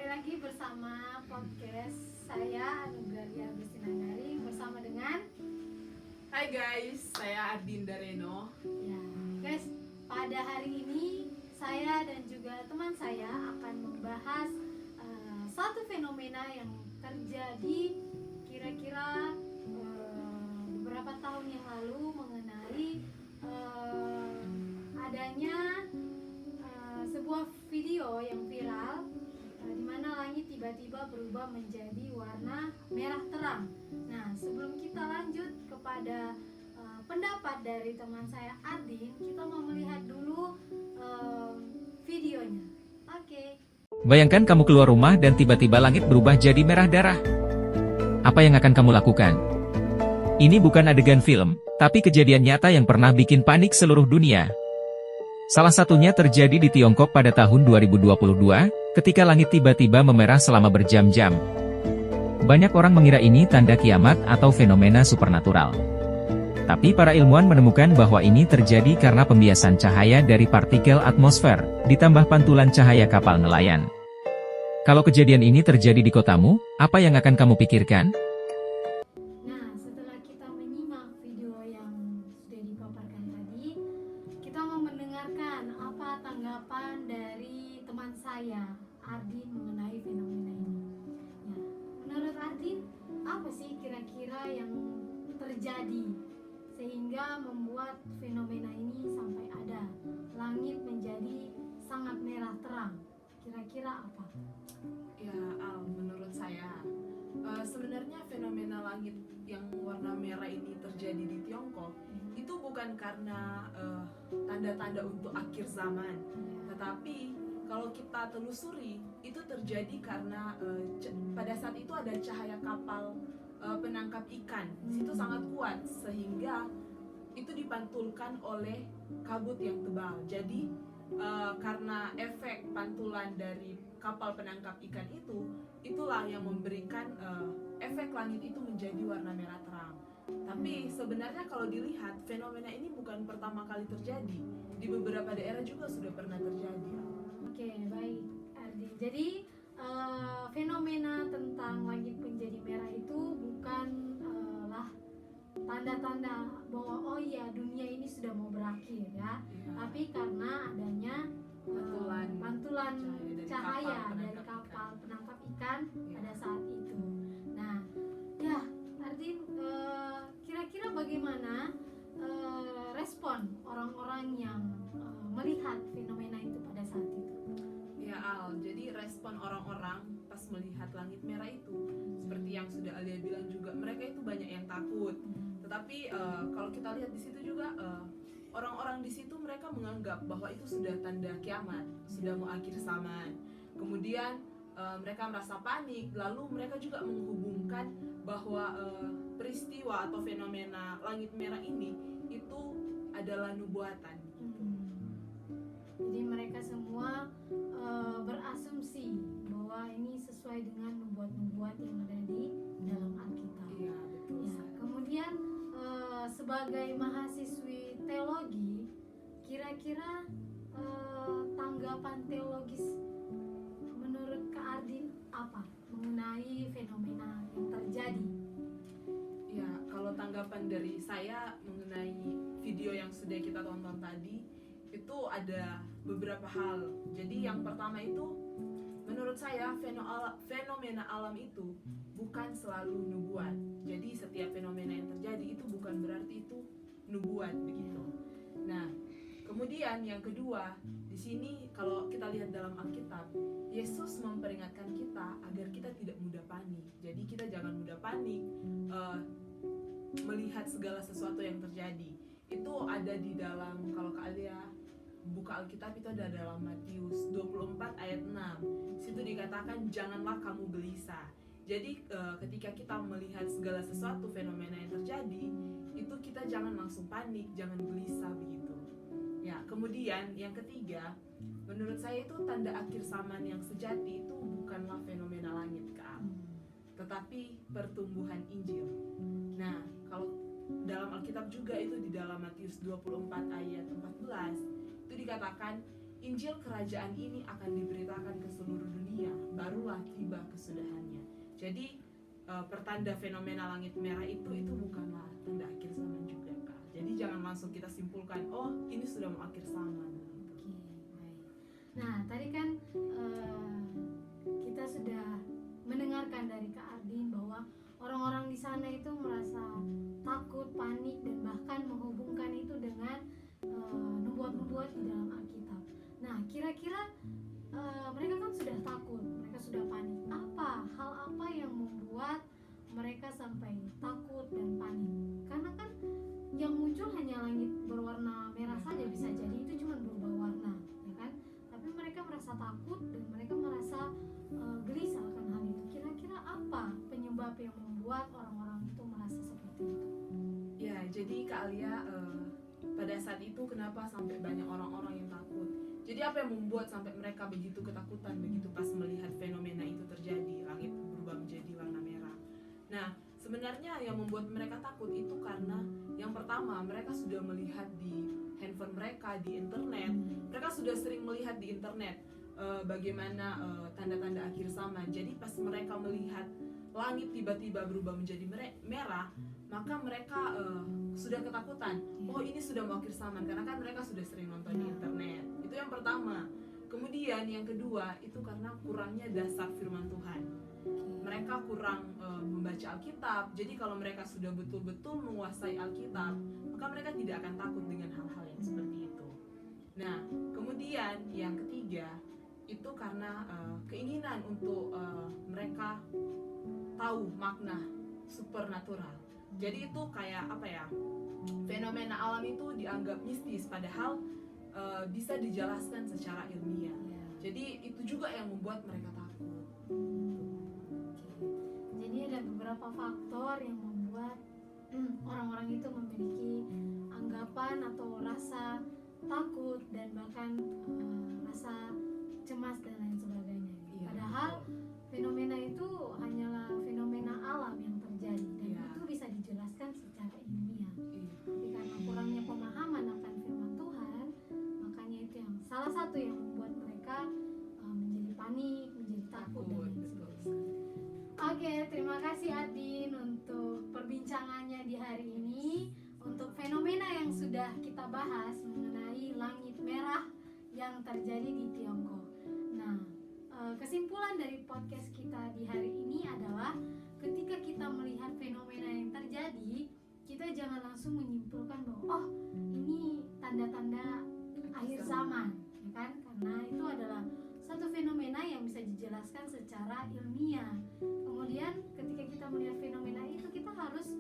lagi bersama podcast saya Anugraha Bersinanggaring bersama dengan Hai guys, saya Ardinda Reno. ya guys, pada hari ini saya dan juga teman saya akan membahas satu fenomena yang terjadi kira-kira beberapa tahun yang lalu mengenai adanya sebuah video yang viral di mana langit tiba-tiba berubah menjadi warna merah terang. Nah, sebelum kita lanjut kepada pendapat dari teman saya Ardin, kita mau melihat dulu videonya. Oke. Bayangkan kamu keluar rumah dan tiba-tiba langit berubah jadi merah darah. Apa yang akan kamu lakukan? Ini bukan adegan film, tapi kejadian nyata yang pernah bikin panik seluruh dunia. Salah satunya terjadi di Tiongkok pada tahun 2022, ketika langit tiba-tiba memerah selama berjam-jam. Banyak orang mengira ini tanda kiamat atau fenomena supernatural. Tapi para ilmuwan menemukan bahwa ini terjadi karena pembiasan cahaya dari partikel atmosfer, ditambah pantulan cahaya kapal nelayan. Kalau kejadian ini terjadi di kotamu, apa yang akan kamu pikirkan? Nah, setelah kita menyimak video yang sudah dipaparkan tadi, kita mau mendengarkan apa tanggapan dari teman saya, Ardin, mengenai fenomena ini. Ya, menurut Ardin, apa sih kira-kira yang terjadi sehingga membuat fenomena ini sampai ada langit menjadi sangat merah terang? Kira-kira apa? Ya, menurut saya sebenarnya fenomena langit yang warna merah ini terjadi di Tiongkok itu bukan karena tanda-tanda untuk akhir zaman, tetapi kalau kita telusuri itu terjadi karena pada saat itu ada cahaya kapal penangkap ikan di situ sangat kuat sehingga itu dipantulkan oleh kabut yang tebal. Jadi karena efek pantulan dari kapal penangkap ikan itulah yang memberikan efek langit itu menjadi warna merah terang. Tapi sebenarnya kalau dilihat fenomena ini bukan pertama kali terjadi, di beberapa daerah juga sudah pernah terjadi. Oke, baik Ardin. Jadi fenomena tentang langit menjadi merah itu bukanlah tanda-tanda bahwa oh iya dunia ini sudah mau berakhir ya, tapi karena adanya pantulan cahaya dari kapal penangkap ikan pada saat itu. Nah, ya Ardin, kira-kira bagaimana respon orang-orang yang melihat fenomena itu pada saat itu? Ya jadi respon orang-orang pas melihat langit merah itu seperti yang sudah Alia bilang juga, mereka itu banyak yang takut. Tetapi kalau kita lihat di situ juga orang-orang di situ mereka menganggap bahwa itu sudah tanda kiamat, sudah mau akhir zaman. Kemudian mereka merasa panik, lalu mereka juga menghubungkan bahwa peristiwa atau fenomena langit merah ini itu adalah nubuatan. Jadi mereka semua berasumsi bahwa ini sesuai dengan nubuat-nubuat yang ada di dalam Alkitab. Iya, betul. Ya, kemudian sebagai mahasiswi teologi, kira-kira tanggapan teologis menurut Kak Ardin apa mengenai fenomena yang terjadi? Ya, kalau tanggapan dari saya mengenai video yang sudah kita tonton tadi, itu ada beberapa hal. Jadi yang pertama itu, menurut saya fenomena alam itu bukan selalu nubuat. Jadi setiap fenomena yang terjadi itu bukan berarti itu nubuat begitu. Nah, kemudian yang kedua, di sini kalau kita lihat dalam Alkitab, Yesus memperingatkan kita agar kita tidak mudah panik. Jadi kita jangan mudah panik melihat segala sesuatu yang terjadi. Itu ada di dalam, kalau Kak Alia buka Alkitab, itu ada dalam Matius 24 ayat 6. Situ dikatakan janganlah kamu gelisah. Jadi ketika kita melihat segala sesuatu fenomena yang terjadi, itu kita jangan langsung panik, jangan gelisah begitu. Ya, kemudian yang ketiga, menurut saya itu tanda akhir zaman yang sejati itu bukanlah fenomena langit Kak, tetapi pertumbuhan Injil. Nah, kalau dalam Alkitab juga itu di dalam Matius 24 ayat 14 itu dikatakan Injil kerajaan ini akan diberitakan ke seluruh dunia, barulah telah tiba kesudahannya. Jadi pertanda fenomena langit merah itu bukanlah tanda akhir zaman juga, Kak. Jadi jangan langsung kita simpulkan, oh ini sudah mau akhir zaman. Oke, baik. Nah, tadi kan kita sudah mendengarkan dari Kak Ardin bahwa orang-orang di sana itu merasa takut, panik, dan bahkan menghubungkan itu dengan nubuat-nubuat di dalam Alkitab. Nah, kira-kira mereka kan sudah takut, mereka sudah panik. Hal apa yang membuat mereka sampai takut dan panik? Karena kan yang muncul hanya langit berwarna merah saja, bisa jadi itu cuma berubah warna, ya kan? Tapi mereka merasa takut dan mereka merasa gelisah akan hal itu. Kira-kira apa penyebab yang membuat orang-orang itu merasa seperti itu? Ya, jadi Kak Alia, pada saat itu kenapa sampai banyak orang-orang yang takut? Jadi apa yang membuat sampai mereka begitu ketakutan begitu pas melihat fenomena itu terjadi, langit berubah menjadi warna merah? Nah, sebenarnya yang membuat mereka takut itu karena yang pertama, mereka sudah melihat di handphone mereka, di internet. Mereka sudah sering melihat di internet bagaimana tanda-tanda akhir zaman. Jadi pas mereka melihat langit tiba-tiba berubah menjadi merah, maka mereka sudah ketakutan. Oh, ini sudah mau akhir zaman, karena kan mereka sudah sering nonton di internet. Itu yang pertama. Kemudian yang kedua itu karena kurangnya dasar firman Tuhan. Mereka kurang membaca Alkitab. Jadi kalau mereka sudah betul-betul menguasai Alkitab, maka mereka tidak akan takut dengan hal-hal yang seperti itu. Nah, kemudian yang ketiga itu karena keinginan untuk mereka tahu makna supernatural. Jadi itu kayak apa ya? Fenomena alam itu dianggap mistis, padahal bisa dijelaskan secara ilmiah. Jadi itu juga yang membuat mereka takut. Jadi ada beberapa faktor yang membuat orang-orang itu memiliki anggapan atau rasa takut dan bahkan rasa cemas dan lain sebagainya. Padahal fenomena itu hanyalah fenomena alam yang terjadi dan itu bisa dijelaskan secara ilmiah. Tapi karena kurangnya pemahaman akan firman Tuhan, makanya itu yang salah satu yang membuat mereka menjadi panik, menjadi takut dan lain sebagainya. Oke, terima kasih Adin untuk perbincangannya di hari ini, untuk fenomena yang sudah kita bahas mengenai langit merah yang terjadi di Tiongkok. Nah, kesimpulan dari podcast kita di hari ini adalah ketika kita melihat fenomena yang terjadi, kita jangan langsung menyimpulkan bahwa oh, ini tanda-tanda akhir zaman, ya kan? Karena itu adalah satu fenomena yang bisa dijelaskan secara ilmiah. Kemudian ketika kita melihat fenomena itu, kita harus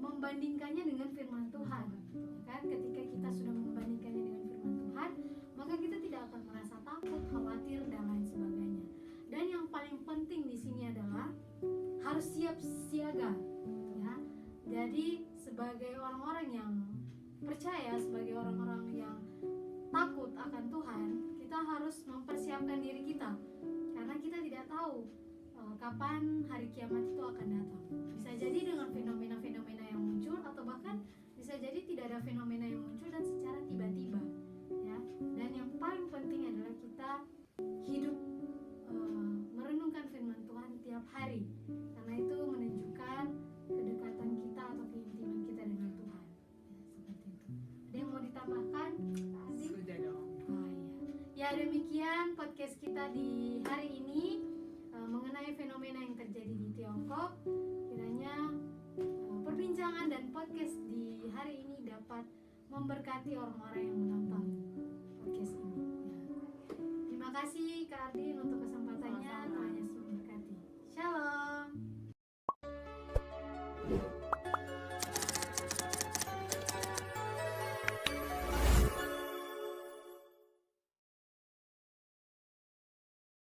membandingkannya dengan firman Tuhan, ya kan? Ketika kita sudah membandingkannya dengan firman Tuhan, maka kita tidak akan merasa takut, khawatir dan lain sebagainya. Dan yang paling penting di sini adalah harus siap siaga, ya. Jadi sebagai orang-orang yang percaya, sebagai orang-orang yang takut akan Tuhan, kita harus mempersiapkan diri kita, karena kita tidak tahu kapan hari kiamat itu akan datang. Bisa jadi dengan fenomena-fenomena yang muncul, atau bahkan bisa jadi tidak ada fenomena yang muncul dan secara tiba-tiba, ya. Dan yang paling penting adalah kita hidup merenungkan firman Tuhan tiap hari, karena itu menunjukkan kedekatan kita atau keintiman kita dengan Tuhan, ya, seperti itu. Ada yang mau ditambahkan? Sudah dong. Oh, ya, demikian podcast kita di hari ini mengenai fenomena yang terjadi di Tiongkok. Kiranya perbincangan dan podcast di hari ini dapat memberkati orang-orang yang menonton podcast ini, ya. Terima kasih Kak Ardin untuk kesempatannya. Tuhan Yesus memberkati. Shalom.